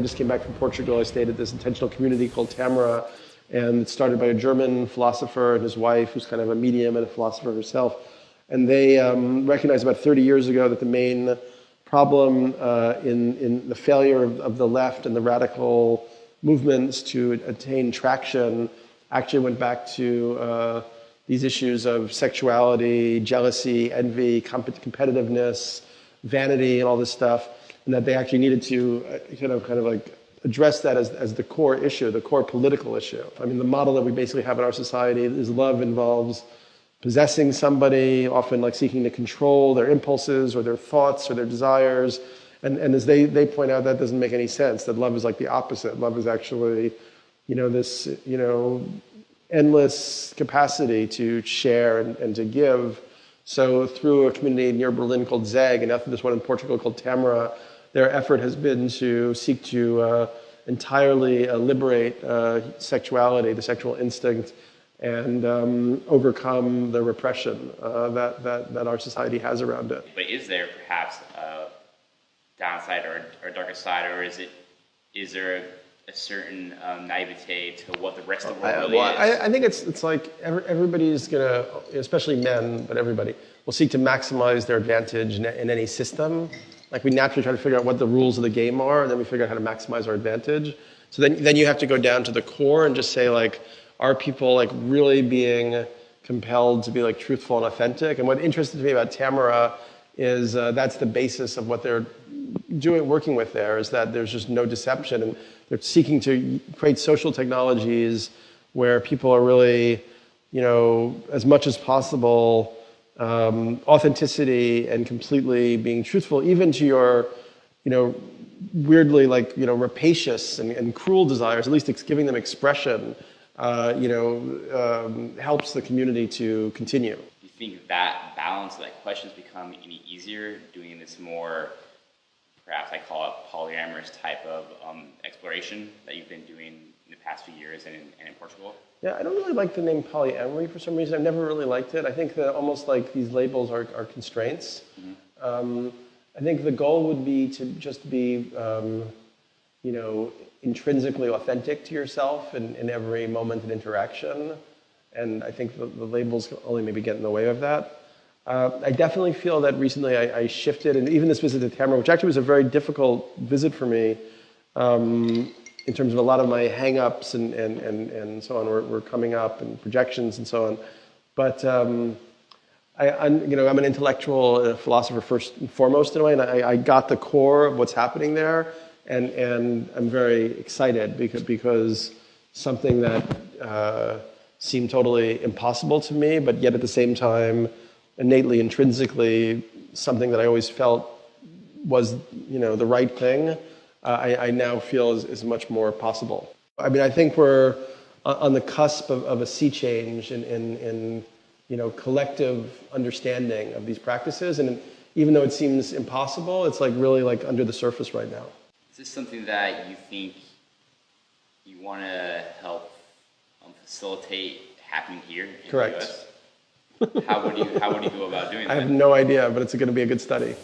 I just came back from Portugal. I stayed at this intentional community called Tamera, and it's started by a German philosopher and his wife, who's kind of a medium and a philosopher herself. And they recognized about 30 years ago that the main problem in the failure of the left and the radical movements to attain traction actually went back to these issues of sexuality, jealousy, envy, competitiveness, vanity, and all this stuff, and that they actually needed to kind of like address that as the core issue, the core political issue. I mean, the model that we basically have in our society is love involves possessing somebody, often like seeking to control their impulses or their thoughts or their desires. And as they point out, that doesn't make any sense, that love is like the opposite. Love is actually, this, endless capacity to share and to give. So through a community near Berlin called Zeg, and after this one in Portugal called Tamera, their effort has been to seek to entirely liberate sexuality, the sexual instinct, and overcome the repression that our society has around it. But is there perhaps a downside or a darker side, or is there a certain naivete to what the rest of the world really is? I think it's like everybody's gonna, especially men, but everybody will seek to maximize their advantage in any system. Like we naturally try to figure out what the rules of the game are, and then we figure out how to maximize our advantage. So then you have to go down to the core and just say, like, are people like really being compelled to be like truthful and authentic? And what interested me about Tamera is that's the basis of what they're working with there, is that there's just no deception, and they're seeking to create social technologies where people are really, as much as possible, authenticity and completely being truthful, even to your, weirdly rapacious and cruel desires. At least it's giving them expression. Helps the community to continue. Do you think that balance, that questions become any easier doing this more, perhaps I call it polyamorous type of exploration that you've been doing in the past few years and in Portugal? Yeah, I don't really like the name polyamory for some reason. I've never really liked it. I think that almost like these labels are constraints. Mm-hmm. I think the goal would be to just be, intrinsically authentic to yourself in every moment and interaction. And I think the labels can only maybe get in the way of that. I definitely feel that recently I shifted, and even this visit to Tamera, which actually was a very difficult visit for me, in terms of a lot of my hang-ups and so on were coming up, and projections and so on. But I'm an intellectual philosopher first and foremost in a way, and I got the core of what's happening there. And I'm very excited because something that seemed totally impossible to me, but yet at the same time, innately, intrinsically, something that I always felt was, the right thing, I now feel is much more possible. I mean, I think we're on the cusp of a sea change in collective understanding of these practices, and even though it seems impossible, it's like really like under the surface right now. Is this something that you think you want to help facilitate happening here in Correct. the US? How would you go about doing that? I have no idea, but it's going to be a good study.